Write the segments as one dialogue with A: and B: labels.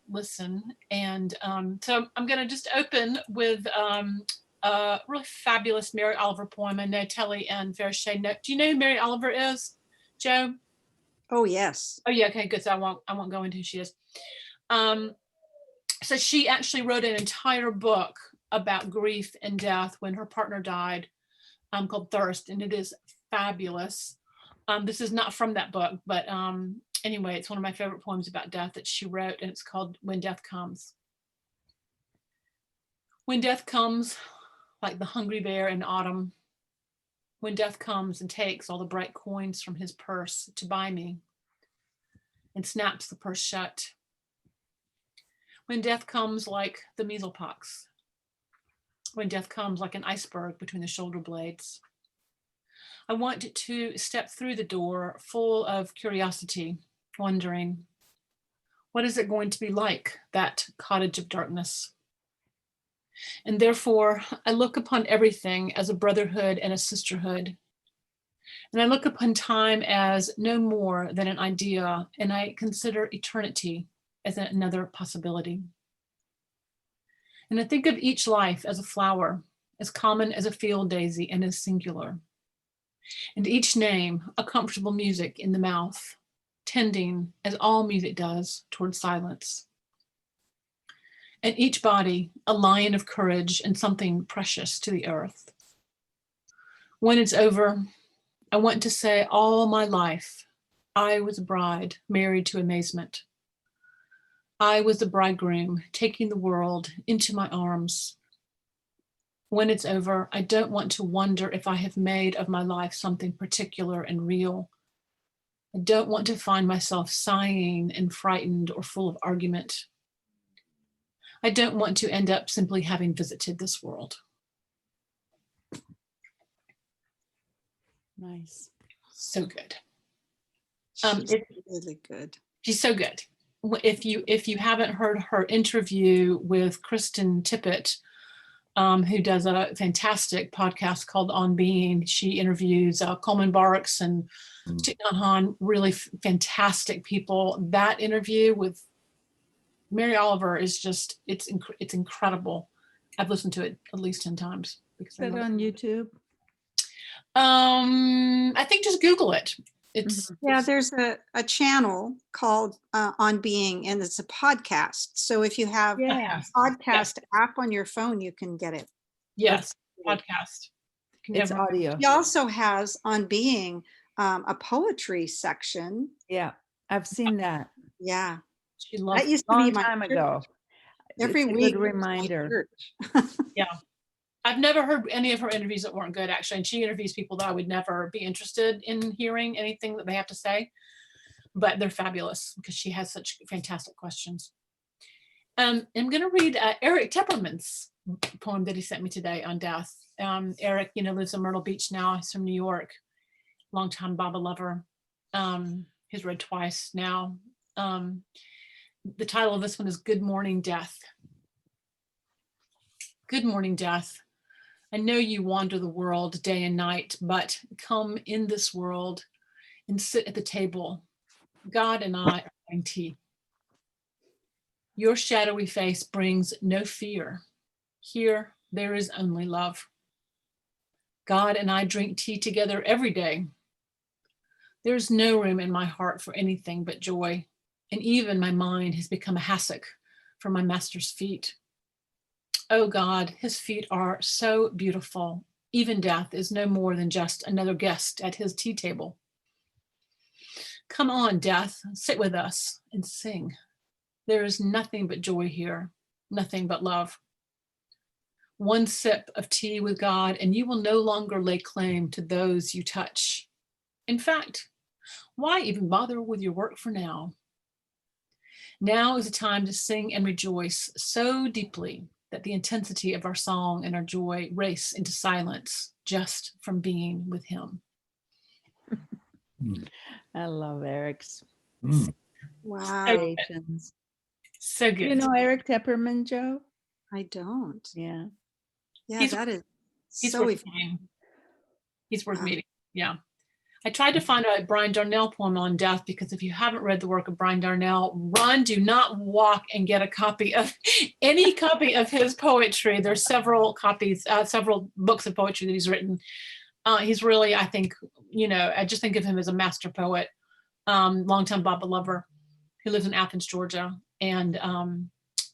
A: listen. And so I'm going to just open with a really fabulous Mary Oliver poem. I know Telly and Verche know. Do you know who Mary Oliver is, Joe?
B: Oh, yes.
A: Oh, yeah. Okay, good. So I won't go into who she is. So she actually wrote an entire book about grief and death when her partner died, called Thirst, and it is fabulous. This is not from that book, but anyway, it's one of my favorite poems about death that she wrote, and it's called When Death Comes. When death comes, like the hungry bear in autumn, when death comes and takes all the bright coins from his purse to buy me, and snaps the purse shut. When death comes like the measles pox, when death comes like an iceberg between the shoulder blades, I want to step through the door full of curiosity, wondering, what is it going to be like, that cottage of darkness? And therefore, I look upon everything as a brotherhood and a sisterhood. And I look upon time as no more than an idea, and I consider eternity as another possibility. And I think of each life as a flower, as common as a field daisy and as singular. And each name, a comfortable music in the mouth, tending, as all music does, toward silence. And each body, a lion of courage and something precious to the earth. When it's over, I want to say all my life, I was a bride married to amazement. I was the bridegroom taking the world into my arms. When it's over, I don't want to wonder if I have made of my life something particular and real. I don't want to find myself sighing and frightened or full of argument. I don't want to end up simply having visited this world.
C: Nice.
A: So good.
B: She's really good.
A: She's so good. If you haven't heard her interview with Kristen Tippett, who does a fantastic podcast called On Being, she interviews Coleman Barks and Thich Nhat Hanh, really fantastic people. That interview with Mary Oliver is just, it's incredible. I've listened to it at least 10 times.
C: Is that on YouTube?
A: I think just Google it. It's
B: Yeah, there's a channel called On Being, and it's a podcast. So if you have a podcast app on your phone, you can get it.
A: Yes, podcast.
C: It's audio.
B: He also has On Being a poetry section.
C: Yeah, I've seen that.
B: Yeah.
A: She loves
B: That used
C: a
B: to be
C: long
B: my
C: time ago.
B: Every
C: It's a
B: week.
C: good reminder.
A: Yeah. I've never heard any of her interviews that weren't good, actually. And she interviews people that I would never be interested in hearing anything that they have to say, but they're fabulous because she has such fantastic questions. I'm going to read Eric Tepperman's poem that he sent me today on death. Eric, lives in Myrtle Beach now. He's from New York, longtime Baba lover. He's read twice now. The title of this one is Good Morning, Death. Good morning, death. I know you wander the world day and night, but come in this world and sit at the table. God and I are having tea. Your shadowy face brings no fear. Here, there is only love. God and I drink tea together every day. There's no room in my heart for anything but joy, and even my mind has become a hassock for my master's feet. Oh God, his feet are so beautiful. Even death is no more than just another guest at his tea table. Come on, death, sit with us and sing. There is nothing but joy here, nothing but love. One sip of tea with God and you will no longer lay claim to those you touch. In fact, why even bother with your work for now? Now is a time to sing and rejoice so deeply that the intensity of our song and our joy race into silence just from being with him.
C: I love Eric's.
B: Wow.
A: So good.
C: You know Eric Tepperman, Joe?
B: I don't.
C: Yeah.
B: Yeah, that is
A: he's
B: so
A: worth meeting. He's worth meeting. Yeah. I tried to find a Brian Darnell poem on death, because if you haven't read the work of Brian Darnell, run, do not walk, and get a copy of any copy of his poetry. There's several copies, several books of poetry that he's written. He's really, I think, I just think of him as a master poet, longtime Baba lover who lives in Athens, Georgia. And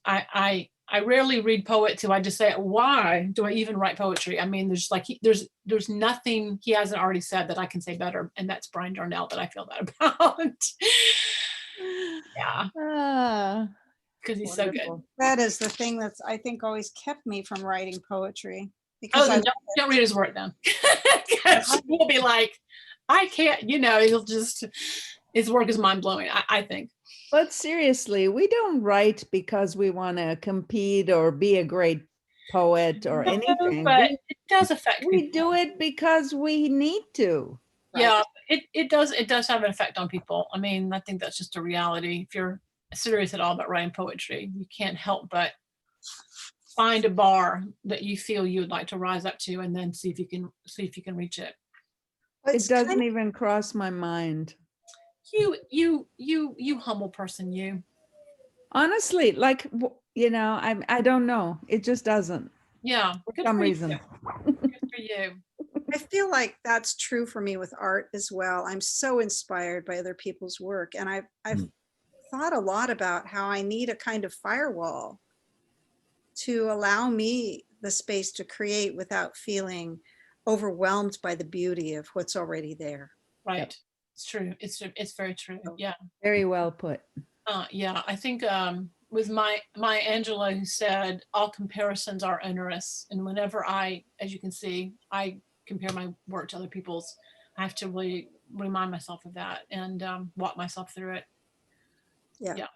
A: I rarely read poets who I just say, why do I even write poetry? I mean, there's nothing he hasn't already said that I can say better. And that's Brian Darnell that I feel that about. Yeah. Because he's so good.
B: That is the thing that's, I think, always kept me from writing poetry. Because
A: don't read his work then. Because he'll be like, I can't, his work is mind blowing, I think.
C: But seriously, we don't write because we want to compete or be a great poet or anything.
A: But it does affect people.
C: We do it because we need to.
A: Yeah, it does have an effect on people. I mean, I think that's just a reality. If you're serious at all about writing poetry, you can't help but find a bar that you feel you would like to rise up to, and then see if you can reach it.
C: It doesn't even cross my mind.
A: You humble person, you.
C: Honestly, like, I don't know. It just doesn't.
A: Yeah.
C: For some reason.
A: Good for you.
B: I feel like that's true for me with art as well. I'm so inspired by other people's work. And I've thought a lot about how I need a kind of firewall to allow me the space to create without feeling overwhelmed by the beauty of what's already there.
A: Right. Yep. It's true. It's very true. Yeah.
C: Very well put.
A: Yeah. I think with Maya Angelou, who said, all comparisons are onerous. And whenever as you can see, I compare my work to other people's, I have to really remind myself of that and walk myself through it. Yeah.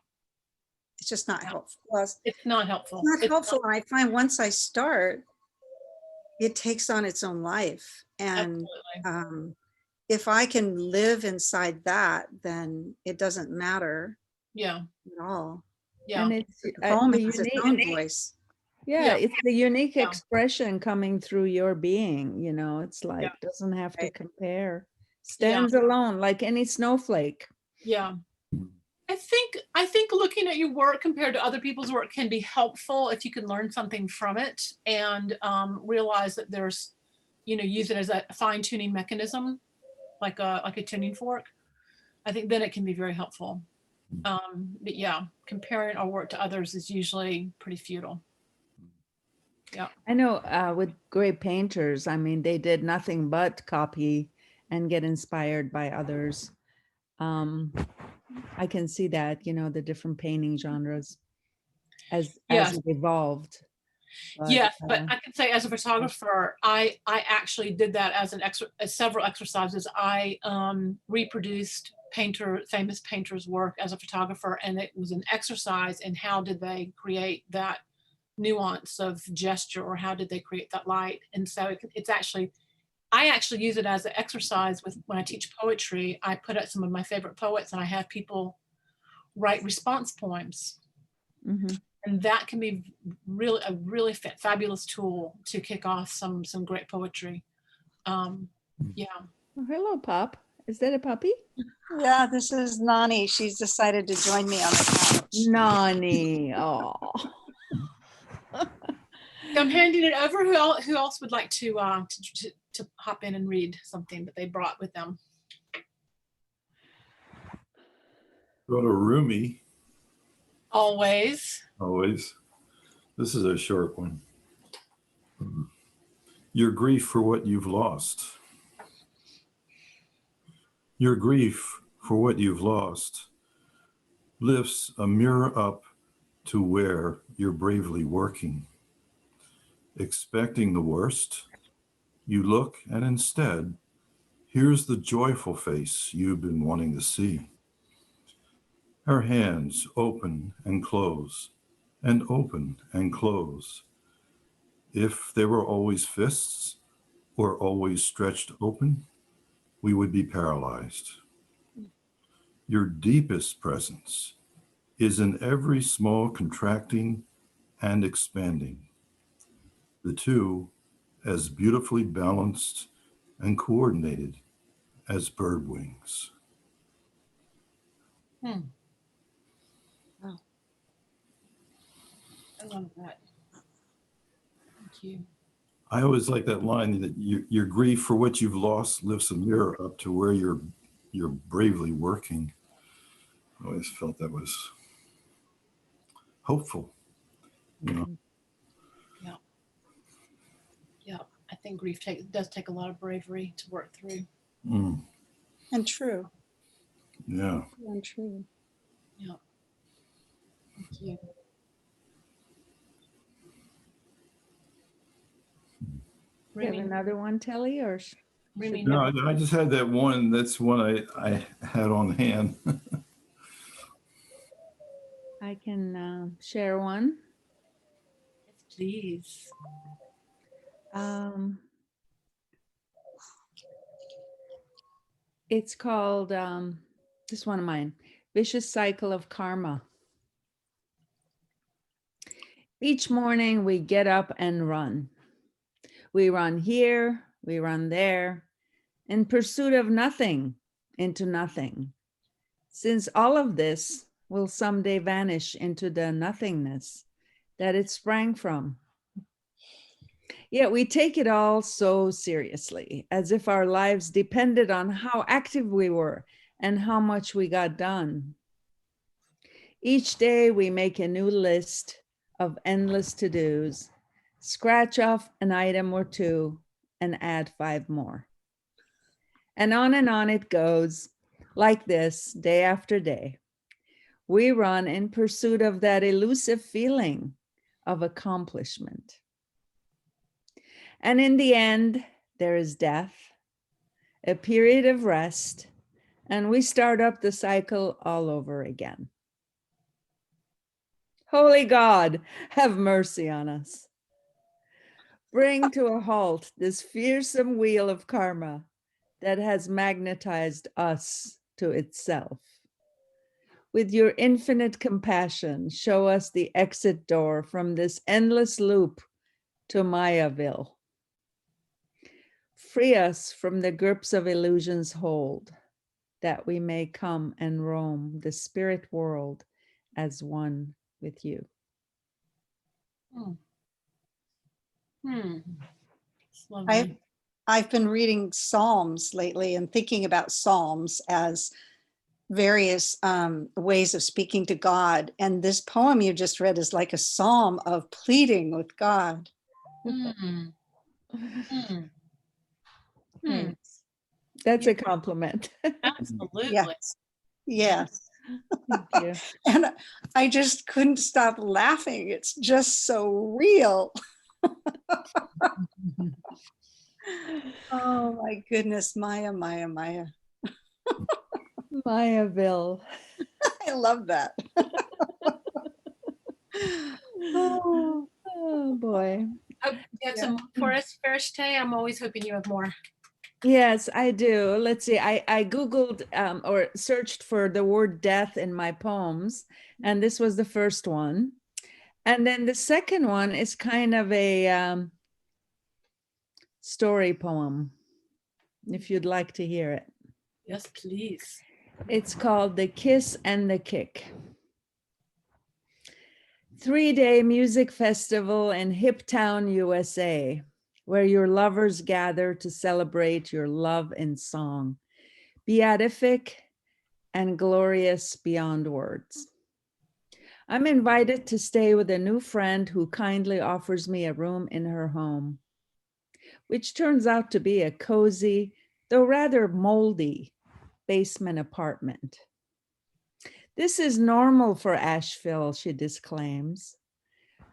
B: It's just not helpful.
A: It's not helpful.
B: It's not helpful. And I find once I start, it takes on its own life. And if I can live inside that, then it doesn't matter.
A: Yeah.
B: At all.
C: Yeah. And it's
B: the poem has its own voice.
C: Yeah, it's the unique expression coming through your being, it's like, doesn't have to compare. Stands alone like any snowflake.
A: Yeah. I think looking at your work compared to other people's work can be helpful if you can learn something from it and realize that there's, use it as a fine-tuning mechanism, like a tuning fork. I think then it can be very helpful. But yeah, comparing our work to others is usually pretty futile. Yeah.
C: I know with great painters, I mean, they did nothing but copy and get inspired by others. I can see that, the different painting genres as it evolved.
A: But, yes, but I can say as a photographer, I actually did that as several exercises. I reproduced famous painters' work as a photographer, and it was an exercise in how did they create that nuance of gesture, or how did they create that light. And so I actually use it as an exercise when I teach poetry. I put out some of my favorite poets and I have people write response poems.
C: Mm-hmm.
A: And that can be a really fabulous tool to kick off some great poetry. Yeah.
C: Oh, hello, Pop. Is that a puppy?
B: Yeah, this is Nani. She's decided to join me on the couch.
C: Nani. Oh.
A: I'm handing it over. Who else would like to hop in and read something that they brought with them?
D: Go to Rumi.
A: Always.
D: This is a short one. Your grief for what you've lost. Your grief for what you've lost lifts a mirror up to where you're bravely working. Expecting the worst, you look, and instead, here's the joyful face you've been wanting to see. Her hands open and close, and open and close. If they were always fists, or always stretched open, we would be paralyzed. Your deepest presence is in every small contracting and expanding. The two as beautifully balanced and coordinated as bird wings.
A: Hmm.
B: Wow.
A: I love that. Thank you.
D: I always like that line that your grief for what you've lost lifts a mirror up to where you're bravely working. I always felt that was hopeful, you know.
A: Yeah. Yeah. I think grief does take a lot of bravery to work through.
D: Mm,
B: And true.
D: yeah.
B: And true.
A: Yeah. Thank you.
C: You have
A: Remy,
C: another one, Telly, or
A: Remy
D: No,
A: never,
D: I just had that one. That's one I had on hand.
C: I can share one.
A: yes, please.
C: It's called, this one of mine, Vicious Cycle of Karma. Each morning we get up and run. We run here, we run there, in pursuit of nothing, into nothing. Since all of this will someday vanish into the nothingness that it sprang from. Yet we take it all so seriously, as if our lives depended on how active we were and how much we got done. Each day we make a new list of endless to-dos, scratch off an item or two, and add 5 more. And on it goes, like this, day after day. We run in pursuit of that elusive feeling of accomplishment. And in the end, there is death, a period of rest, and we start up the cycle all over again. Holy God, have mercy on us. Bring to a halt this fearsome wheel of karma that has magnetized us to itself. With your infinite compassion, show us the exit door from this endless loop to Mayaville. Free us from the grips of illusion's hold, that we may come and roam the spirit world as one with you.
A: It's lovely.
B: I've been reading Psalms lately and thinking about Psalms as various ways of speaking to God. And this poem you just read is like a psalm of pleading with God.
A: Mm. Mm.
C: Thanks. That's a compliment.
A: Absolutely.
B: Yes. Yes.
C: Thank you.
B: And I just couldn't stop laughing. It's just so real. Oh my goodness, Maya, Maya, Maya.
C: Mayaville.
B: I love that. Oh,
C: Oh boy.
A: Oh, you have some more for us, Farishte? I'm always hoping you have more.
C: Yes, I do. Let's see. I Googled or searched for the word death in my poems, and this was the first one. And then the second one is kind of a story poem, if you'd like to hear it.
A: Yes, please.
C: It's called The Kiss and the Kick. 3-day music festival in Hip Town, USA, where your lovers gather to celebrate your love in song, beatific and glorious beyond words. I'm invited to stay with a new friend who kindly offers me a room in her home, which turns out to be a cozy, though rather moldy, basement apartment. This is normal for Asheville, she disclaims.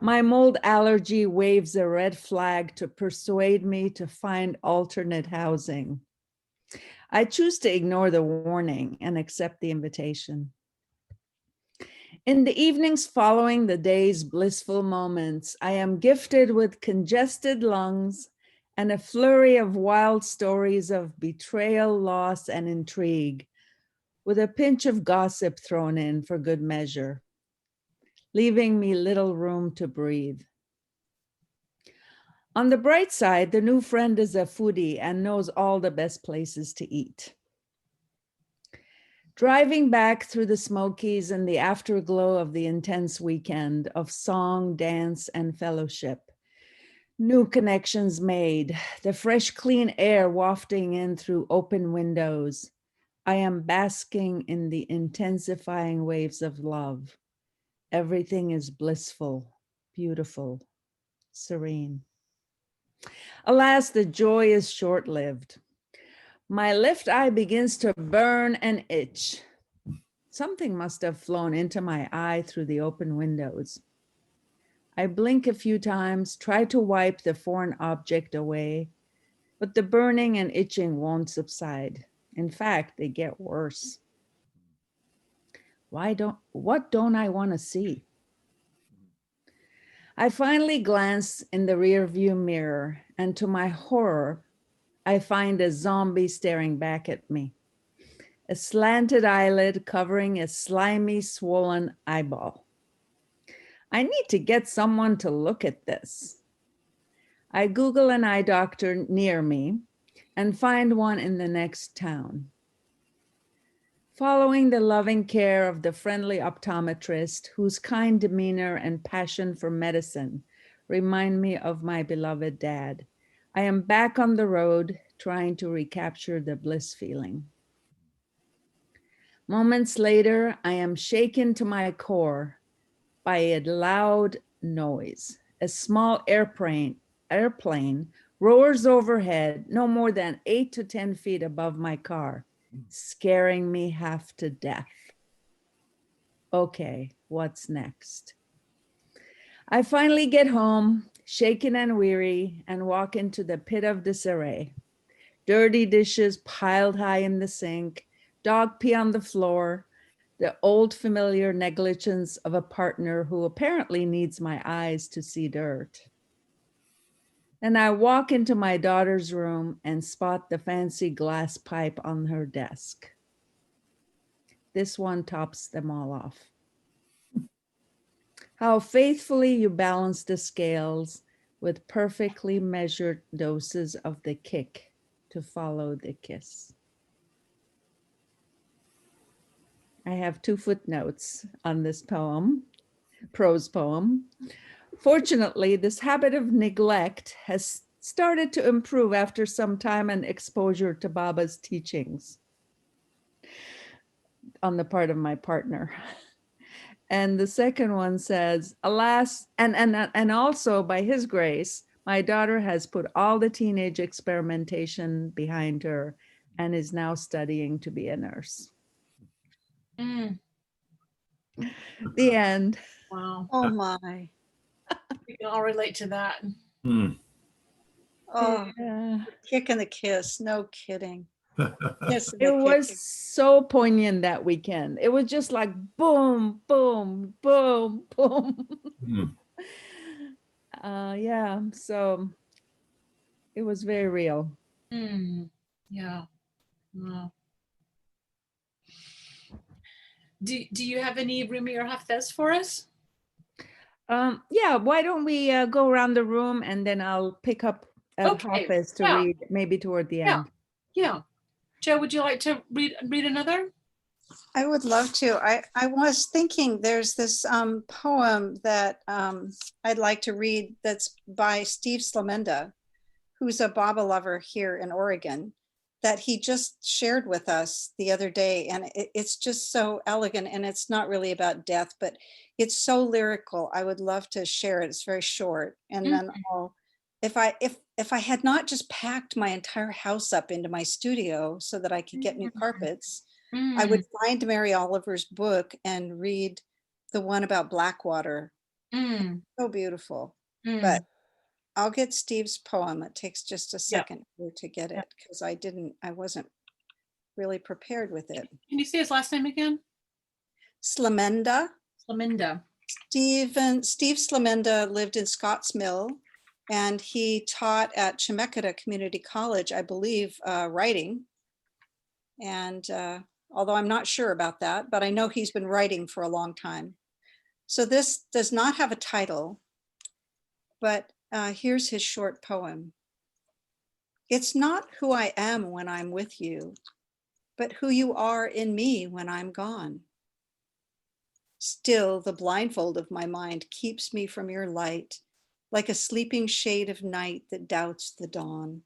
C: My mold allergy waves a red flag to persuade me to find alternate housing. I choose to ignore the warning and accept the invitation. In the evenings following the day's blissful moments, I am gifted with congested lungs and a flurry of wild stories of betrayal, loss, and intrigue, with a pinch of gossip thrown in for good measure, leaving me little room to breathe. On the bright side, the new friend is a foodie and knows all the best places to eat. Driving back through the Smokies in the afterglow of the intense weekend of song, dance, and fellowship. New connections made, the fresh, clean air wafting in through open windows. I am basking in the intensifying waves of love. Everything is blissful, beautiful, serene. Alas, the joy is short-lived. My left eye begins to burn and itch. Something must have flown into my eye through the open windows. I blink a few times, try to wipe the foreign object away, but the burning and itching won't subside. In fact, they get worse. What don't I want to see? I finally glance in the rearview mirror, and to my horror, I find a zombie staring back at me. A slanted eyelid covering a slimy, swollen eyeball. I need to get someone to look at this. I Google an eye doctor near me and find one in the next town. Following the loving care of the friendly optometrist whose kind demeanor and passion for medicine remind me of my beloved dad, I am back on the road trying to recapture the bliss feeling. Moments later, I am shaken to my core by a loud noise. A small airplane roars overhead, no more than 8 to 10 feet above my car, scaring me half to death. Okay, what's next? I finally get home, shaken and weary, and walk into the pit of disarray. Dirty dishes piled high in the sink, dog pee on the floor, the old familiar negligence of a partner who apparently needs my eyes to see dirt. And I walk into my daughter's room and spot the fancy glass pipe on her desk. This one tops them all off. How faithfully you balance the scales with perfectly measured doses of the kick to follow the kiss. I have 2 footnotes on this poem, prose poem. Fortunately, this habit of neglect has started to improve after some time and exposure to Baba's teachings on the part of my partner. And the second one says, alas, and also by his grace, my daughter has put all the teenage experimentation behind her and is now studying to be a nurse.
A: Mm,
C: The end.
A: wow.
B: Oh my.
A: We can all relate to that.
D: Hmm.
B: Oh,
C: Yeah.
B: kick and the kiss. No kidding. Kiss and
C: It
B: the
C: was
B: kick.
C: so poignant that weekend. It was just like boom, boom, boom, boom.
D: Hmm.
C: Yeah, so it was very real.
A: Mm, yeah. Wow. Do you have any Rumi or Hafez for us?
C: Yeah, why don't we go around the room and then I'll pick up
A: Okay,
C: Hafiz to
A: yeah.
C: read maybe toward the
A: Yeah.
C: end.
A: Yeah. Joe, would you like to read another?
B: I would love to. I was thinking there's this poem that I'd like to read that's by Steve Slamenda, who's a Baba lover here in Oregon, that he just shared with us the other day. And it's just so elegant, and it's not really about death, but it's so lyrical. I would love to share it. It's very short. And then if I had not just packed my entire house up into my studio so that I could get new carpets, I would find Mary Oliver's book and read the one about Blackwater. So beautiful. But I'll get Steve's poem. It takes just a second to get it because I wasn't really prepared with it.
A: Can you say his last name again?
B: Slamenda.
A: Slaminda.
B: Steve Slamenda lived in Scotts Mill, and he taught at Chemeketa Community College, I believe, writing. And although I'm not sure about that, but I know he's been writing for a long time. So this does not have a title, but here's his short poem. It's not who I am when I'm with you. but who you are in me when I'm gone. Still, the blindfold of my mind keeps me from your light, like a sleeping shade of night that doubts the dawn.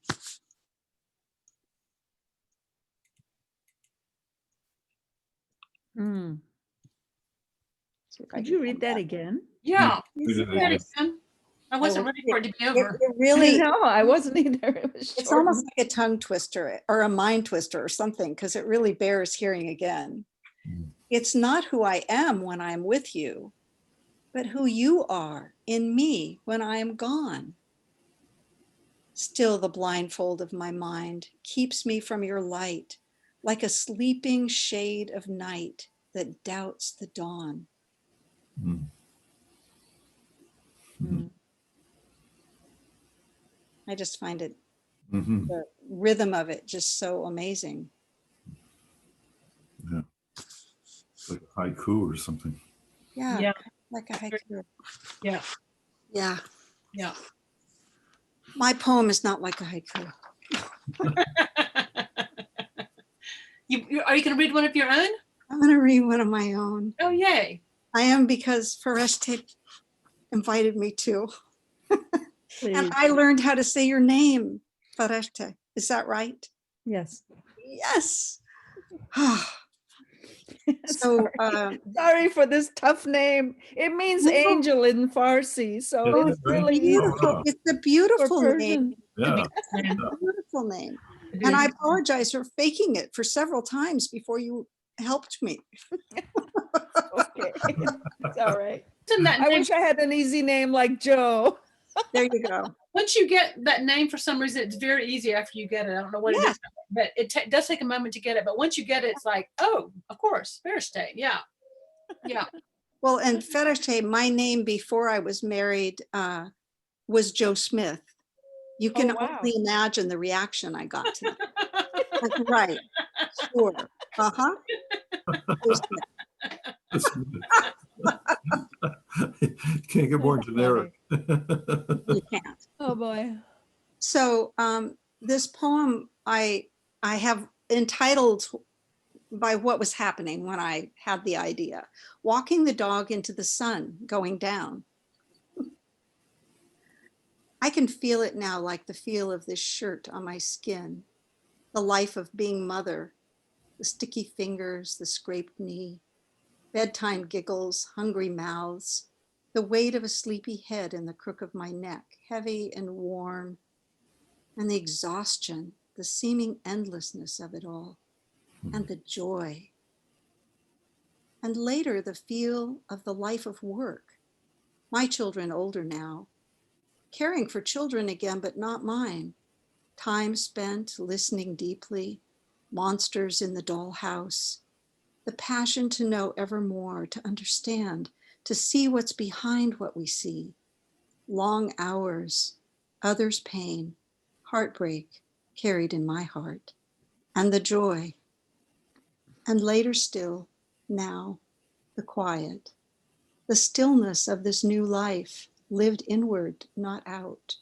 C: Hmm.
B: See if I
C: Could
B: can
C: you
B: find
C: read that again?
A: Yeah.
D: Read it
A: That
D: again.
A: again. I wasn't ready for it to be
B: It,
A: over.
B: it really,
C: No, I wasn't either. It was
B: it's
C: short.
B: almost like a tongue twister or a mind twister or something, because it really bears hearing again. It's not who I am when I'm with you, but who you are in me when I am gone. Still, the blindfold of my mind keeps me from your light, like a sleeping shade of night that doubts the dawn.
D: Mm.
C: Hmm.
B: I just find it,
D: Mhm.
B: the rhythm of it just so amazing.
D: Yeah. Like a haiku or something.
B: Yeah,
A: Yeah.
B: like a haiku.
A: Yeah.
B: Yeah,
A: Yeah.
B: my poem is not like a haiku.
A: Are you going to read one of your own?
B: I'm going to read one of my own.
A: Oh, yay.
B: I am, because Fereshte invited me to. And
C: Please.
B: I learned how to say your name, Fereshte. Is that right?
C: Yes.
B: Yes. So,
C: Sorry for this tough name. It means
B: No.
C: angel in Farsi, so
D: Oh,
C: it's really easy
B: beautiful.
D: wow.
B: It's a
C: for
B: beautiful name.
C: Persian.
D: Yeah.
B: Beautiful name. And I apologize for faking it for several times before you helped me.
C: Okay, it's all right.
A: Isn't that
C: I
A: name,
C: wish I had an easy name like Joe.
B: There you go.
A: once you get that name, for some reason, it's very easy after you get it. I don't know what it
B: Yeah.
A: is, but it does take a moment to get it. But once you get it, it's like, oh, of course, Fair State. Yeah. Yeah.
B: Well, and Fereshte, my name before I was married was Joe Smith. You can
C: Oh, wow.
B: only imagine the reaction I got to that. Like, right. Sure. Uh-huh. Joe Smith.
D: Can't get more
C: That's
D: generic.
B: You can't.
C: Oh boy.
B: So this poem I have entitled by what was happening when I had the idea. Walking the dog into the sun going down. I can feel it now, like the feel of this shirt on my skin, the life of being mother, the sticky fingers, the scraped knee, bedtime giggles, hungry mouths, the weight of a sleepy head in the crook of my neck, heavy and warm, and the exhaustion, the seeming endlessness of it all, and the joy. And later, the feel of the life of work. My children older now, caring for children again, but not mine. Time spent listening deeply, monsters in the dollhouse, the passion to know ever more, to understand, to see what's behind what we see. Long hours, others' pain, heartbreak carried in my heart, and the joy. And later still, now, the quiet, the stillness of this new life, lived inward, not out,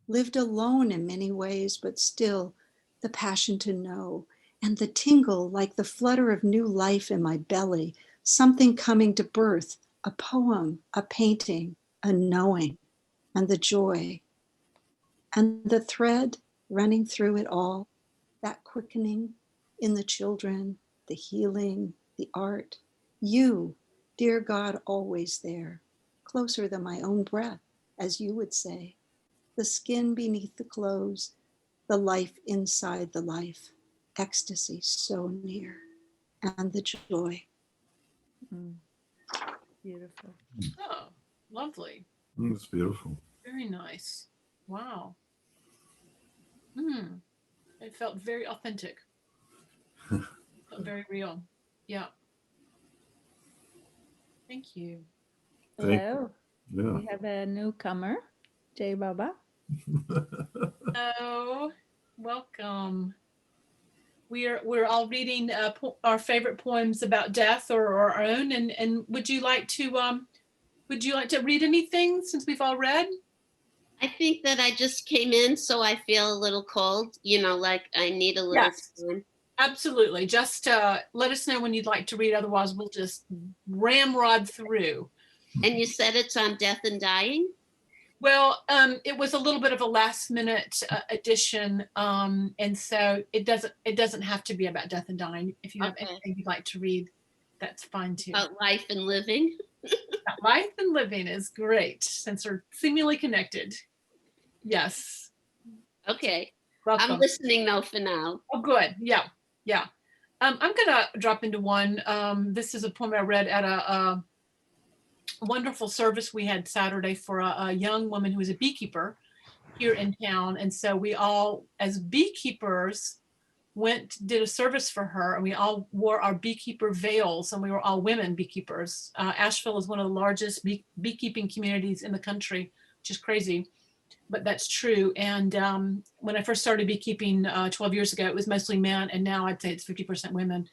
B: lived alone in many ways, but still the passion to know, and the tingle like the flutter of new life in my belly, something coming to birth, a poem, a painting, a knowing, and the joy. And the thread running through it all, that quickening in the children, the healing, the art, you, dear God, always there, closer than my own breath, as you would say, the skin beneath the clothes, the life inside the life, ecstasy so near, and the joy.
C: Mm. Beautiful.
A: Oh, lovely.
D: It's beautiful.
A: Very nice. Wow. Hmm. It felt very authentic. Felt very real. Yeah. Thank you.
D: Thank
C: Hello.
D: Yeah.
C: We have a newcomer, Jay Baba.
A: Oh, welcome. We're all reading our favorite poems about death or our own, and would you like to read anything since we've all read?
E: I think that I just came in, so I feel a little cold, like I need a little
A: Yes.
E: time.
A: Absolutely. Just let us know when you'd like to read. Otherwise, we'll just ramrod through.
E: And you said it's on death and dying?
A: Well, it was a little bit of a last minute addition. And so it doesn't have to be about death and dying. If you have
E: Okay.
A: anything you'd like to read, that's fine too.
E: About life and living?
A: Life and living is great since they're seemingly connected. Yes.
E: Okay.
A: Welcome.
E: I'm listening though for now.
A: Oh, good. Yeah. Yeah. I'm going to drop into one. This is a poem I read at a wonderful service we had Saturday for a young woman who was a beekeeper here in town. And so we all, as beekeepers, did a service for her, and we all wore our beekeeper veils, and we were all women beekeepers. Asheville is one of the largest beekeeping communities in the country, which is crazy, but that's true. And when I first started beekeeping 12 years ago, it was mostly men, and now I'd say it's 50% women.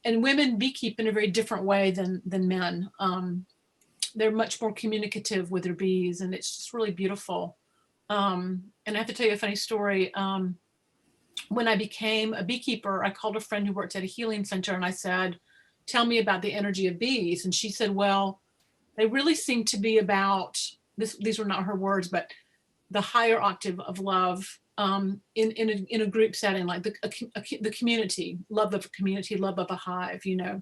A: And women beekeep in a very different way than men. They're much more communicative with their bees, and it's just really beautiful. And I have to tell you a funny story. When I became a beekeeper, I called a friend who worked at a healing center, and I said, tell me about the energy of bees. And she said, well, they really seem to be about this. These were not her words, but the higher octave of love in a group setting, like the community, love of a community, love of a hive, you know.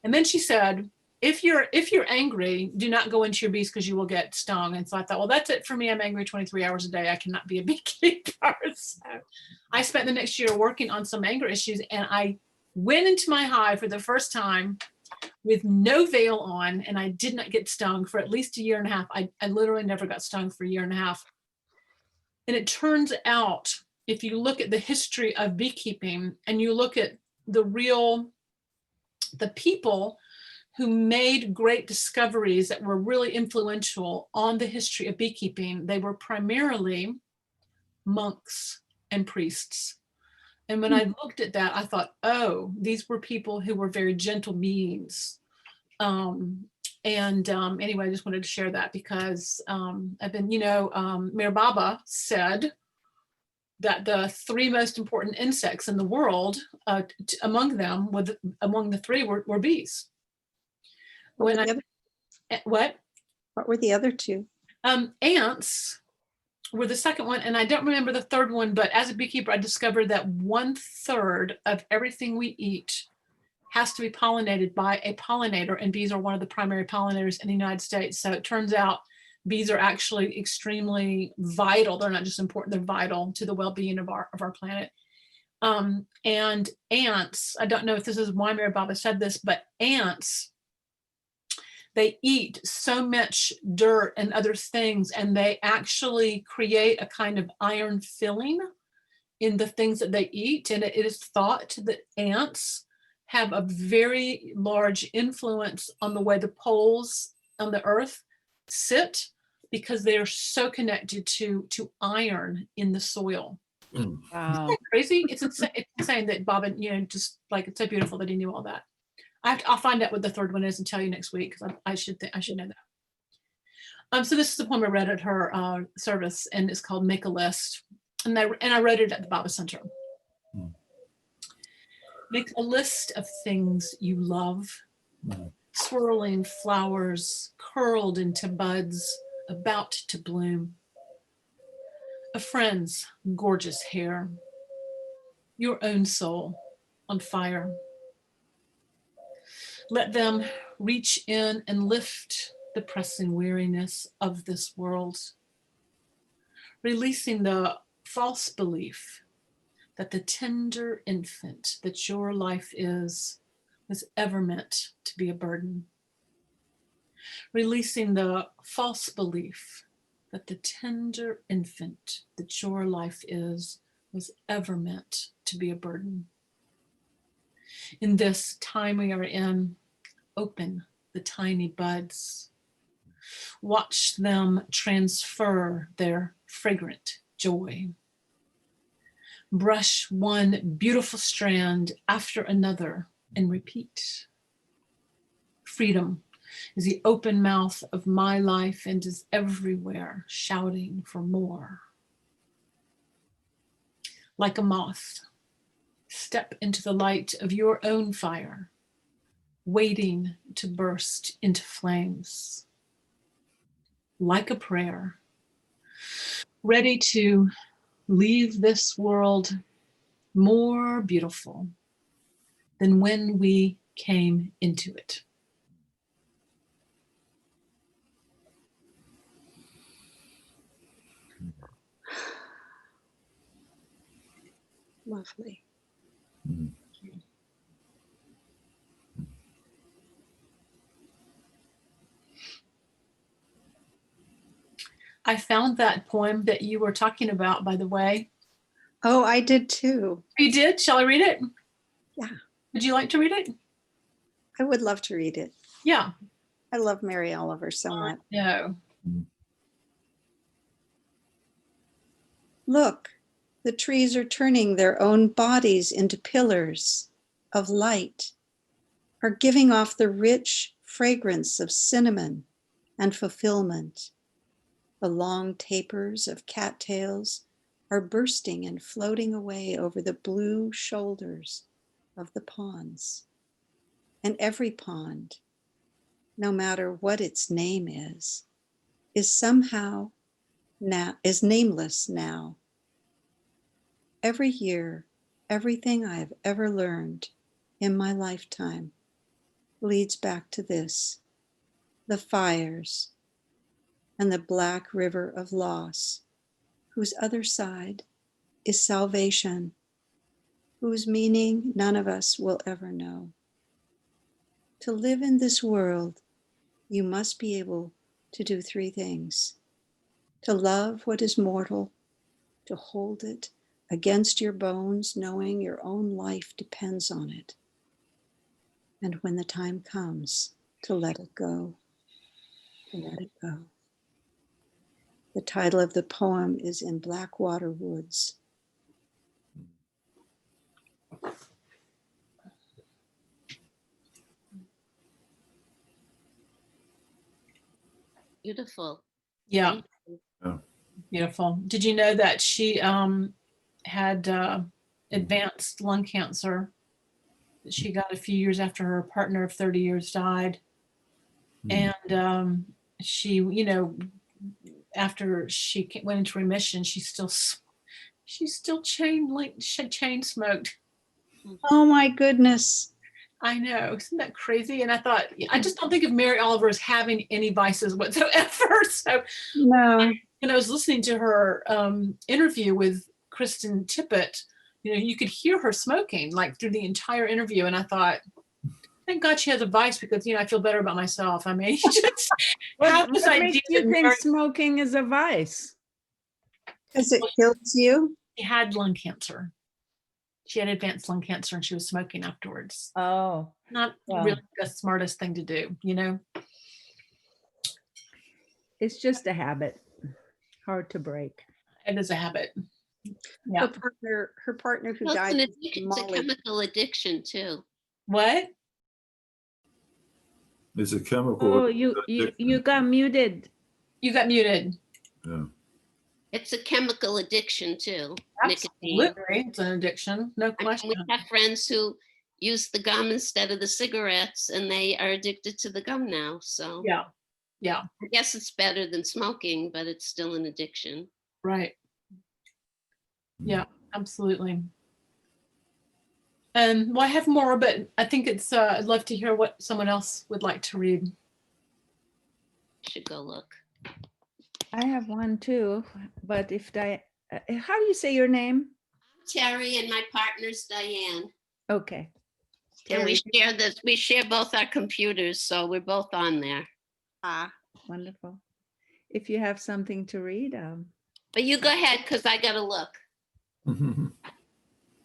A: And then she said, if you're angry, do not go into your bees because you will get stung. And so I thought, well, that's it for me. I'm angry 23 hours a day. I cannot be a beekeeper. So I spent the next year working on some anger issues, and I went into my hive for the first time with no veil on, and I did not get stung for at least a year and a half. I literally never got stung for a year and a half. And it turns out, if you look at the history of beekeeping and you look at the people who made great discoveries that were really influential on the history of beekeeping, they were primarily monks and priests. And when I looked at that, I thought, oh, these were people who were very gentle beings. Anyway, I just wanted to share that because I've been, Mayor Baba said that the three most important insects in the world, among the three were bees.
B: What were the other two?
A: Ants were the second one, and I don't remember the third one, but as a beekeeper, I discovered that 1/3 of everything we eat has to be pollinated by a pollinator, and bees are one of the primary pollinators in the United States. So it turns out bees are actually extremely vital. They're not just important, they're vital to the well-being of our planet. And ants, I don't know if this is why Mary Baba said this, but ants, they eat so much dirt and other things, and they actually create a kind of iron filling in the things that they eat. And it is thought that ants have a very large influence on the way the poles on the earth sit, because they are so connected to iron in the soil.
C: Wow.
A: Isn't that crazy? It's insane that Bob, just like, it's so beautiful that he knew all that. I'll find out what the third one is and tell you next week, because I should know that. So this is the poem I read at her service, and it's called Make a List. And I read it at the Baba Center. Make a list of things you love, swirling flowers curled into buds about to bloom. A friend's gorgeous hair, your own soul on fire. Let them reach in and lift the pressing weariness of this world, releasing the false belief that the tender infant that your life is was ever meant to be a burden. Releasing the false belief that the tender infant that your life is was ever meant to be a burden. In this time we are in, open the tiny buds. Watch them transfer their fragrant joy. Brush one beautiful strand after another and repeat. Freedom is the open mouth of my life and is everywhere shouting for more. Like a moth, Step into the light of your own fire, waiting to burst into flames. Like a prayer, ready to leave this world more beautiful than when we came into it.
B: Lovely.
D: Mm.
A: I found that poem that you were talking about, by the way.
B: Oh, I did too.
A: You did? Shall I read it?
B: Yeah.
A: Would you like to read it?
B: I would love to read it.
A: Yeah.
B: I love Mary Oliver so much.
A: No.
B: Look, the trees are turning their own bodies into pillars of light, are giving off the rich fragrance of cinnamon and fulfillment. The long tapers of cattails are bursting and floating away over the blue shoulders of the ponds. And every pond, no matter what its name is somehow now is nameless now. Every year, everything I have ever learned in my lifetime leads back to this, the fires and the black river of loss, whose other side is salvation, whose meaning none of us will ever know. To live in this world, you must be able to do three things: to love what is mortal, to hold it against your bones, knowing your own life depends on it, and when the time comes, to let it go, to let it go. The title of the poem is In Blackwater Woods.
E: Beautiful.
A: Yeah.
E: Thank you.
A: Beautiful. Did you know that she had advanced lung cancer that she got a few years after her partner of 30 years died? And she, you know, after she went into remission, she still chain smoked.
B: Oh my goodness.
A: I know, isn't that crazy? And I thought, I just don't think of Mary Oliver as having any vices whatsoever. So
B: No.
A: when I was listening to her interview with Kristen Tippett, you know, you could hear her smoking like through the entire interview. And I thought, thank God she has a vice, because, you know, I feel better about myself. I mean, just how
C: What
A: this
C: makes
A: idea
C: you
A: that
C: think
A: Mary,
C: smoking is a vice?
B: Because it kills you?
A: she had lung cancer. She had advanced lung cancer and she was smoking afterwards.
C: Oh,
A: Not
C: wow.
A: really the smartest thing to do, you know?
C: It's just a habit. Hard to break.
A: It is a habit. Yeah.
B: Her partner who
E: Well,
B: died.
E: it's a chemical addiction too.
A: What?
D: It's a chemical.
C: Oh, you got muted.
A: You got muted.
D: Yeah.
E: It's a chemical addiction too.
A: Absolutely.
E: Nicotine.
A: It's an addiction, no
E: I mean,
A: question.
E: we have friends who use the gum instead of the cigarettes, and they are addicted to the gum now. So
A: Yeah. Yeah.
E: I guess it's better than smoking, but it's still an addiction.
A: Right. Yeah, absolutely. Well, I have more, but I think it's, I'd love to hear what someone else would like to read.
E: Should go look.
C: I have one too, but how do you say your name?
E: Terry and my partner's Diane.
C: Okay.
E: And we
B: Terry.
E: share this, we share both our computers, so we're both on there.
B: Ah,
C: Wonderful. If you have something to read,
E: But you go ahead, because I gotta look.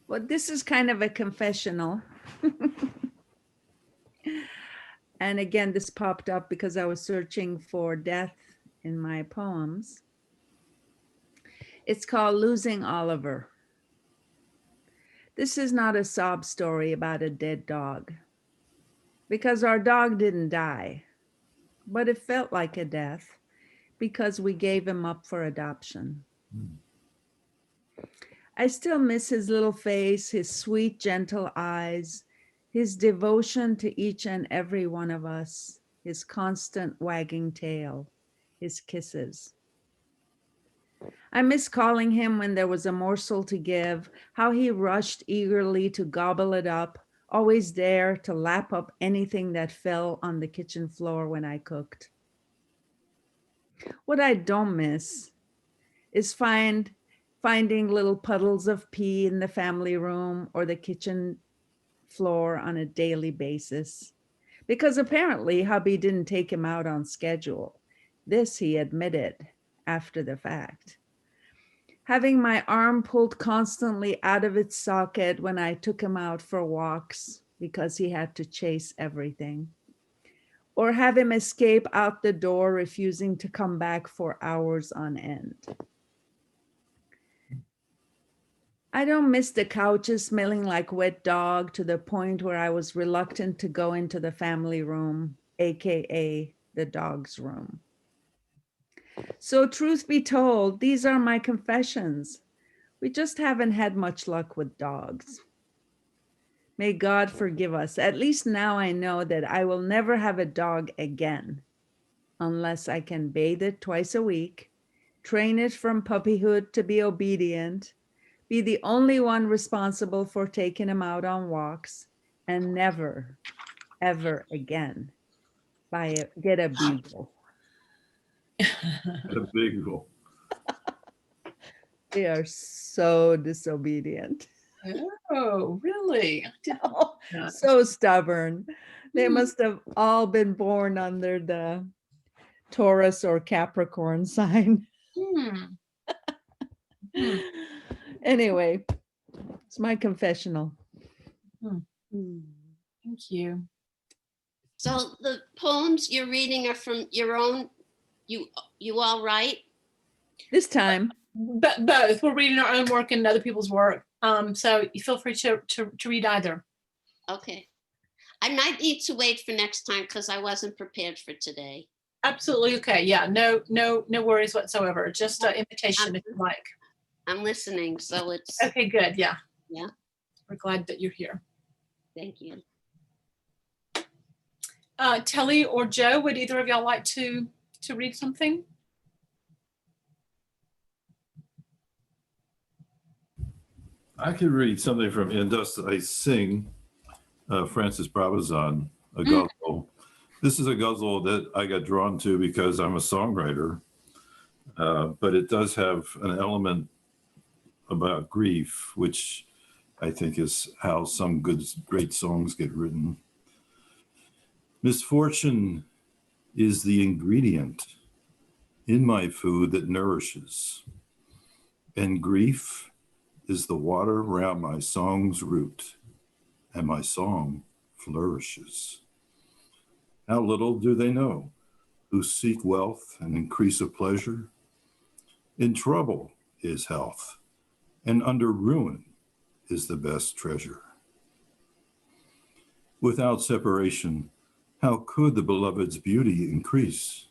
C: well, this is kind of a confessional. And again, this popped up because I was searching for death in my poems. It's called Losing Oliver. This is not a sob story about a dead dog, because our dog didn't die, but it felt like a death because we gave him up for adoption. I still miss his little face, his sweet, gentle eyes, his devotion to each and every one of us, his constant wagging tail, his kisses. I miss calling him when there was a morsel to give, how he rushed eagerly to gobble it up, always there to lap up anything that fell on the kitchen floor when I cooked. What I don't miss is finding little puddles of pee in the family room or the kitchen floor on a daily basis. Because apparently hubby didn't take him out on schedule. This he admitted after the fact. Having my arm pulled constantly out of its socket when I took him out for walks because he had to chase everything. Or have him escape out the door, refusing to come back for hours on end. I don't miss the couches smelling like wet dog to the point where I was reluctant to go into the family room, AKA the dog's room. So truth be told, these are my confessions. We just haven't had much luck with dogs. May God forgive us. At least now I know that I will never have a dog again unless I can bathe it twice a week, train it from puppyhood to be obedient, be the only one responsible for taking him out on walks, and never, ever again get a beagle.
D: A big goal.
C: They are so disobedient.
A: Oh, really? I didn't know that.
C: So stubborn. They
A: Hmm.
C: must have all been born under the Taurus or Capricorn sign.
A: Hmm. Hmm.
C: Anyway, it's my confessional.
A: Thank you.
E: So the poems you're reading are from your own, you all write?
C: This time,
A: But both. We're reading our own work and other people's work. So you feel free to read either.
E: Okay. I might need to wait for next time because I wasn't prepared for today.
A: Absolutely okay. Yeah. No worries whatsoever. Just an invitation if you like.
E: I'm listening, so it's
A: Okay. Good. Yeah.
E: Yeah.
A: We're glad that you're here.
E: Thank you.
A: Telly or Joe, would either of y'all like to read something?
D: I could read something from Indus I Sing, Francis Brabazon, a guzzle. This is a guzzle that I got drawn to because I'm a songwriter, but it does have an element about grief, which I think is how some great songs get written. Misfortune is the ingredient in my food that nourishes, and grief is the water around my song's root, and my song flourishes. How little do they know who seek wealth and increase of pleasure? In trouble is health, and under ruin is the best treasure. Without separation, how could the beloved's beauty increase?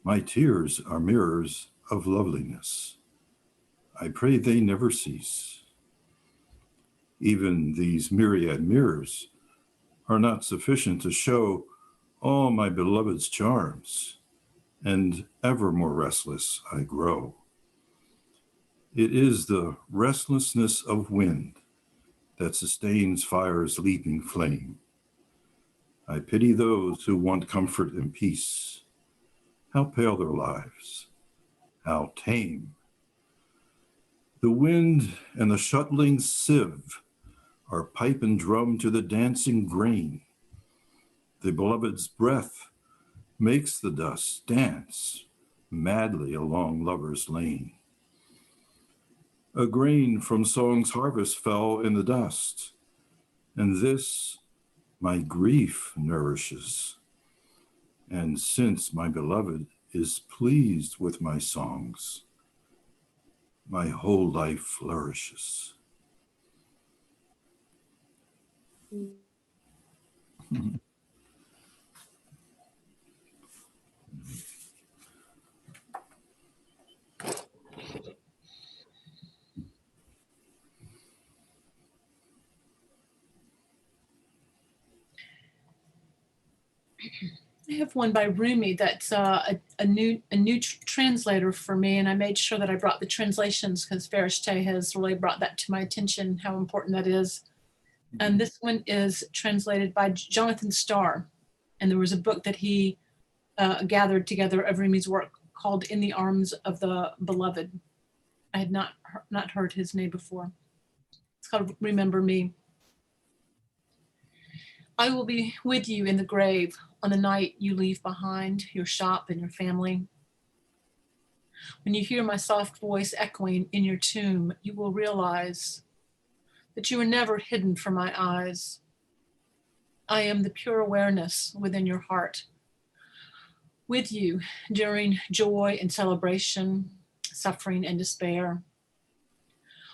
D: My tears are mirrors of loveliness. I pray they never cease. Even these myriad mirrors are not sufficient to show all my beloved's charms, and ever more restless I grow. It is the restlessness of wind that sustains fire's leaping flame. I pity those who want comfort and peace. How pale their lives, how tame. The wind and the shuttling sieve are pipe and drum to the dancing grain. The beloved's breath makes the dust dance madly along lover's lane. A grain from song's harvest fell in the dust, and this my grief nourishes. And since my beloved is pleased with my songs, my whole life flourishes.
A: have one by Rumi that's a new translator for me, and I made sure that I brought the translations because Farishte has really brought that to my attention, how important that is. And this one is translated by Jonathan Starr, and there was a book that he gathered together of Rumi's work called In the Arms of the Beloved. I had not heard his name before. It's called Remember Me. I will be with you in the grave on the night you leave behind your shop and your family. When you hear my soft voice echoing in your tomb, you will realize that you were never hidden from my eyes. I am the pure awareness within your heart, with you during joy and celebration, suffering and despair.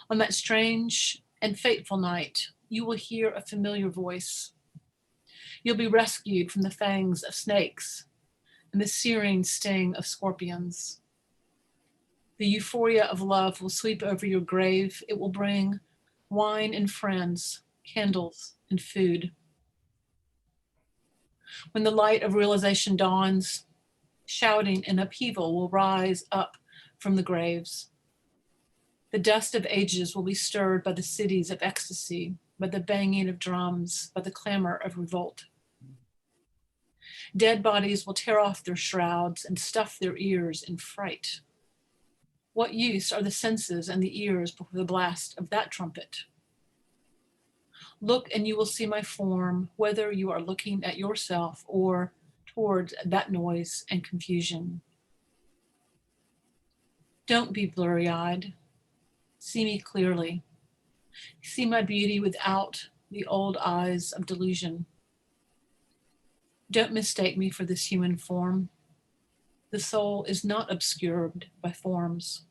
A: On that strange and fateful night, you will hear a familiar voice. You'll be rescued from the fangs of snakes and the searing sting of scorpions. The euphoria of love will sweep over your grave. It will bring wine and friends, candles and food. When the light of realization dawns, shouting and upheaval will rise up from the graves. The dust of ages will be stirred by the cities of ecstasy, by the banging of drums, by the clamor of revolt. Dead bodies will tear off their shrouds and stuff their ears in fright. What use are the senses and the ears before the blast of that trumpet? Look and you will see my form, whether you are looking at yourself or towards that noise and confusion. Don't be blurry-eyed. See me clearly. See my beauty without the old eyes of delusion. Don't mistake me for this human form. The soul is not obscured by forms.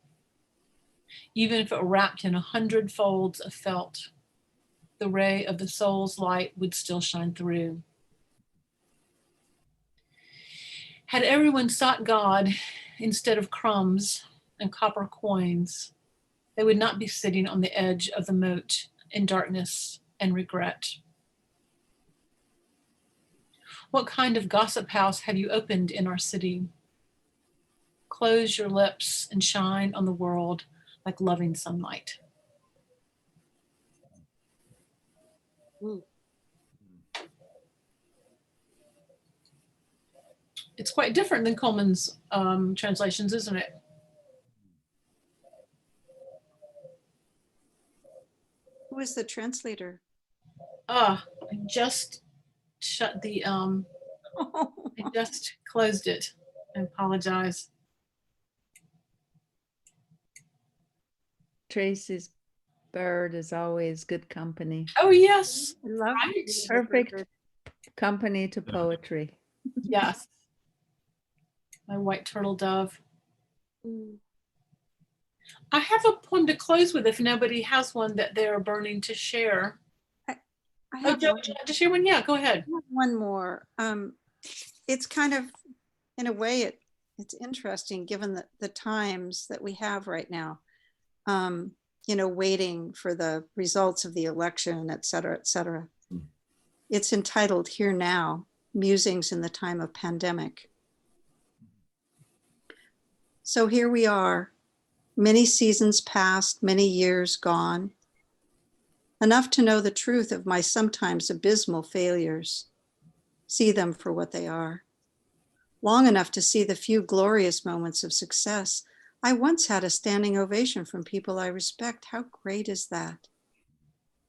A: Even if it were wrapped in 100 folds of felt, the ray of the soul's light would still shine through. Had everyone sought God instead of crumbs and copper coins, they would not be sitting on the edge of the moat in darkness and regret. What kind of gossip house have you opened in our city? Close your lips and shine on the world like loving sunlight. It's quite different than Coleman's translations, isn't it?
B: Who is the translator?
A: I just shut the, I just closed it. I apologize.
C: Tracy's bird is always good company.
A: Oh, yes.
B: I love
A: Right.
C: Perfect company to poetry.
A: Yes. My white turtle dove. I have a poem to close with if nobody has one that they're burning to share.
B: I
A: Oh,
B: have
A: Joe, would you like to share one? Yeah, go ahead.
B: one more. It's kind of, in a way, it's interesting given the times that we have right now. You know, waiting for the results of the election, et cetera, et cetera. It's entitled Here Now, Musings in the Time of Pandemic. So here we are, many seasons past, many years gone, enough to know the truth of my sometimes abysmal failures, see them for what they are, long enough to see the few glorious moments of success. I once had a standing ovation from people I respect. How great is that?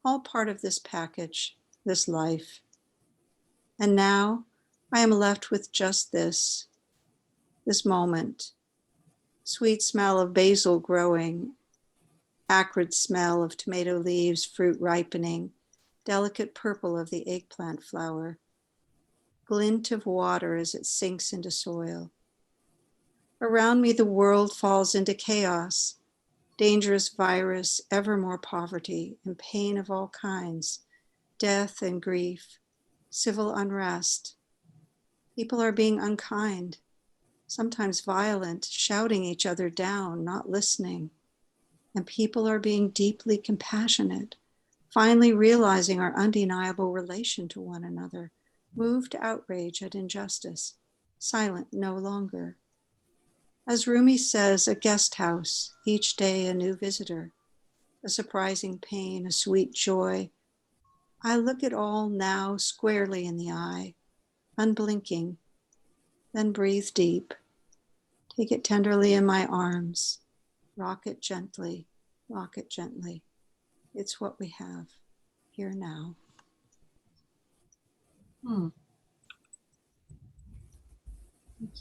B: All part of this package, this life. And now I am left with just this moment. Sweet smell of basil growing, acrid smell of tomato leaves, fruit ripening, delicate purple of the eggplant flower, glint of water as it sinks into soil. Around me, the world falls into chaos, dangerous virus, ever more poverty and pain of all kinds, death and grief, civil unrest. People are being unkind, sometimes violent, shouting each other down, not listening. And people are being deeply compassionate, finally realizing our undeniable relation to one another, moved to outrage at injustice. silent no longer. As Rumi says, a guest house, each day a new visitor, a surprising pain, a sweet joy. I look it all now squarely in the eye, unblinking, then breathe deep, take it tenderly in my arms, rock it gently, rock it gently. It's what we have here now.
A: Thank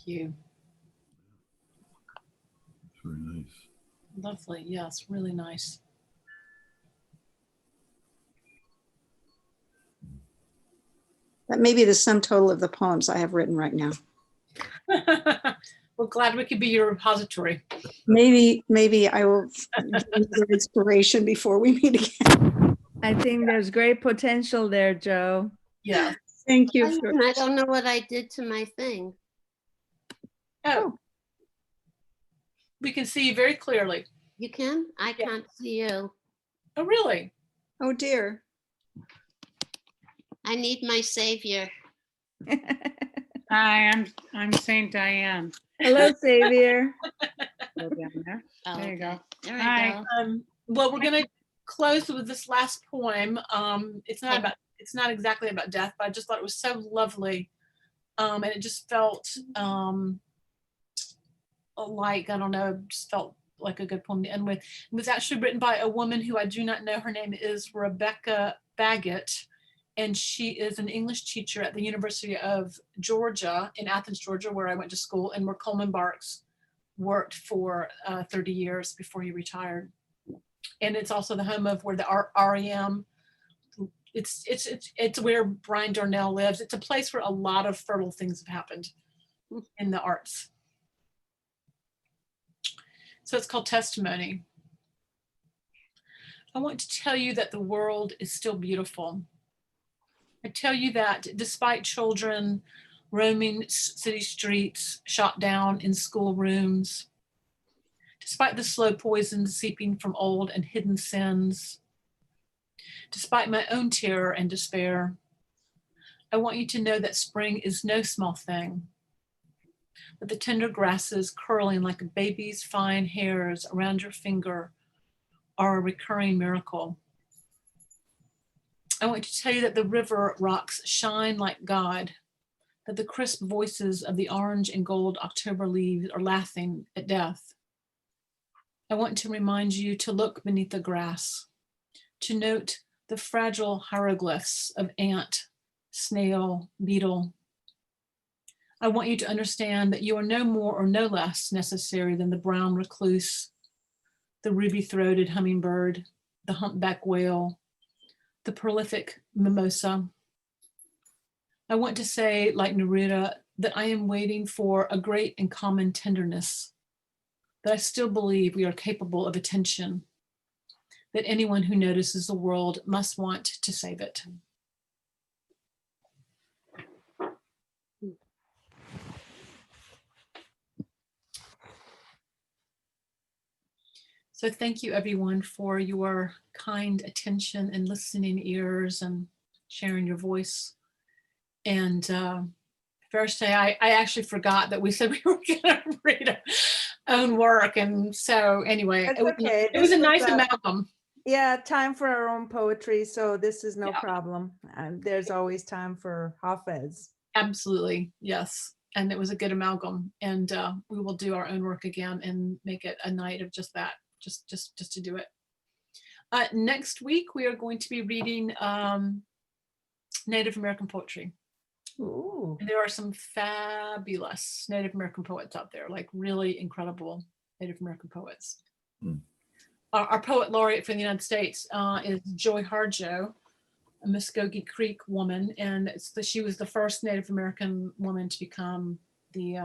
A: you.
D: It's very nice.
A: Lovely. Yes, really nice.
B: That may be the sum total of the poems I have written right now.
A: We're glad we could be your repository.
B: Maybe I will give you the inspiration before we meet again.
C: I think there's great potential there, Joe.
A: Yeah.
B: Thank you.
E: I don't know what I did to my thing.
A: Oh. We can see you very clearly.
E: You can? I
A: Yeah.
E: can't see you.
A: Oh, really?
B: Oh dear.
E: I need my savior.
F: Hi, I'm Saint Diane.
C: Hello, Xavier.
F: Go down there.
E: Oh,
F: There you go.
E: There we
F: Hi.
E: go.
A: Well, we're going to close with this last poem. It's not exactly about death, but I just thought it was so lovely. And it just felt like, I don't know, just felt like a good poem to end with. It was actually written by a woman who I do not know. Her name is Rebecca Baggett, and she is an English teacher at the University of Georgia in Athens, Georgia, where I went to school, and where Coleman Barks worked for 30 years before he retired. And it's also the home of where the REM, it's where Brian Darnell lives. It's a place where a lot of fertile things have happened in the arts. So it's called Testimony. I want to tell you that the world is still beautiful. I tell you that despite children roaming city streets, shot down in schoolrooms, despite the slow poison seeping from old and hidden sins, despite my own terror and despair, I want you to know that spring is no small thing, that the tender grasses curling like a baby's fine hairs around your finger are a recurring miracle. I want to tell you that the river rocks shine like God, that the crisp voices of the orange and gold October leaves are laughing at death. I want to remind you to look beneath the grass, to note the fragile hieroglyphs of ant, snail, beetle. I want you to understand that you are no more or no less necessary than the brown recluse, the ruby-throated hummingbird, the humpback whale, the prolific mimosa. I want to say, like Neruda, that I am waiting for a great and common tenderness, that I still believe we are capable of attention, that anyone who notices the world must want to save it. So thank you everyone for your kind attention and listening ears and sharing your voice. And first day, I actually forgot that we said we were gonna read our own work. And so anyway,
C: That's
A: it was,
C: okay.
A: it was a
C: This
A: nice
C: was a-
A: amalgam.
C: Yeah, time for our own poetry, so this is no
A: Yeah.
C: problem. And there's always time for Hafez.
A: Absolutely, yes. And it was a good amalgam. And we will do our own work again and make it a night of just that, just to do it. Next week, we are going to be reading Native American poetry.
C: Ooh.
A: And there are some fabulous Native American poets out there, like really incredible Native American poets. Our poet laureate for the United States is Joy Harjo, a Muskogee Creek woman, and she was the first Native American woman to become the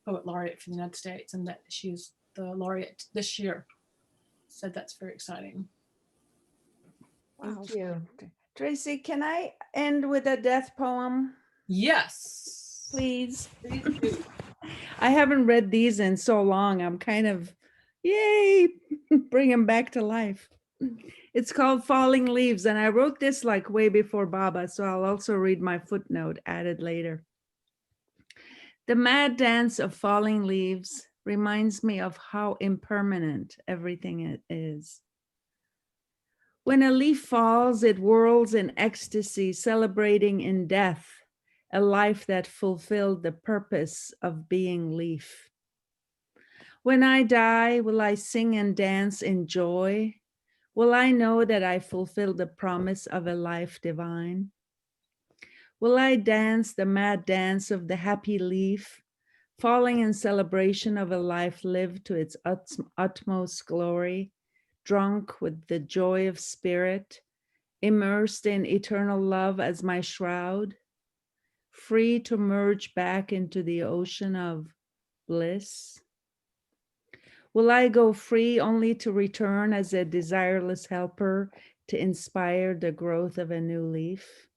A: poet laureate for the United States, and that she is the laureate this year. So that's very exciting.
C: Thank you. Tracy, can I end with a death poem,
A: Yes.
C: please?
A: Please do.
C: I haven't read these in so long. I'm kind of, yay, bring them back to life. It's called Falling Leaves, and I wrote this like way before Baba, so I'll also read my footnote added later. The mad dance of falling leaves reminds me of how impermanent everything is. When a leaf falls, it whirls in ecstasy, celebrating in death a life that fulfilled the purpose of being leaf. When I die, will I sing and dance in joy? Will I know that I fulfilled the promise of a life divine? Will I dance the mad dance of the happy leaf, falling in celebration of a life lived to its utmost glory, drunk with the joy of spirit, immersed in eternal love as my shroud, free to merge back into the ocean of bliss? Will I go free only to return as a desireless helper to inspire the growth of a new leaf?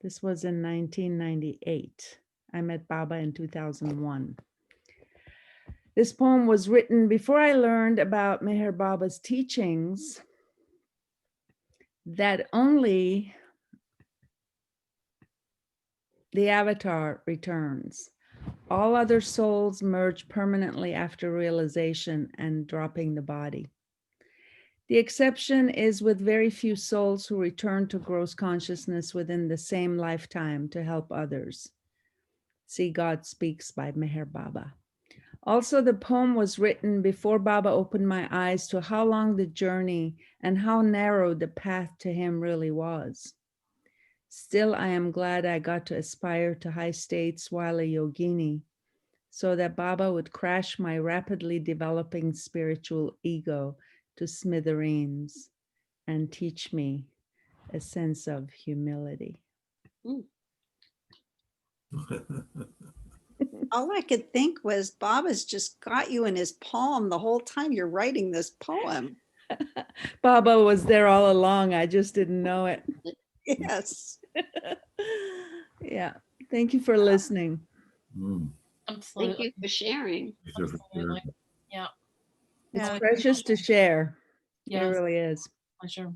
C: This was in 1998. I met Baba in 2001. This poem was written before I learned about Meher Baba's teachings that only the avatar returns. All other souls merge permanently after realization and dropping the body. The exception is with very few souls who return to gross consciousness within the same lifetime to help others. See God Speaks by Meher Baba. Also, the poem was written before Baba opened my eyes to how long the journey and how narrow the path to him really was. Still, I am glad I got to aspire to high states while a yogini, so that Baba would crash my rapidly developing spiritual ego to smithereens and teach me a sense of humility.
E: Mm.
B: All I could think was Baba's just got you in his palm the whole time you're writing this poem.
C: Baba was there all along. I just didn't know it.
B: Yes.
C: Yeah. Thank you for listening.
D: Mm.
E: Thank
A: Absolutely.
E: you for sharing.
A: Absolutely. Yeah.
C: It's
B: Yeah.
C: precious to share. It
A: Yes.
C: really is.
A: Pleasure.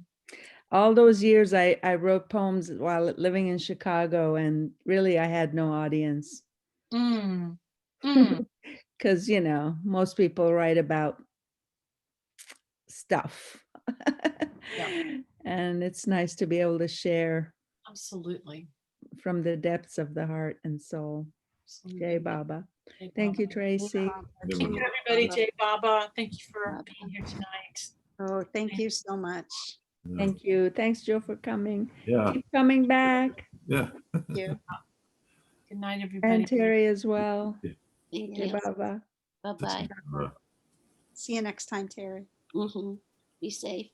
C: All those years I wrote poems while living in Chicago, and really I had no audience.
A: Mm. Mm.
C: Because, you know, most people write about stuff.
A: Yeah.
C: And it's nice to be able to share
A: Absolutely.
C: from the depths of the heart and soul. Jai
A: Absolutely.
C: Baba.
A: Jai
C: Thank you,
A: Baba.
C: Tracy.
A: Thank you, everybody. Jay Baba. Thank you for
E: Baba.
A: being here tonight.
B: Oh, thank you so much.
D: Yeah.
C: Thank you. Thanks, Joe, for coming.
D: Yeah.
C: Keep coming back.
D: Yeah.
B: Thank you.
A: Good night,
C: And
A: everybody.
C: Terry as well.
E: Thank
C: Jai
E: you.
C: Baba.
E: Bye-bye.
B: See you next time, Terry.
E: Be safe.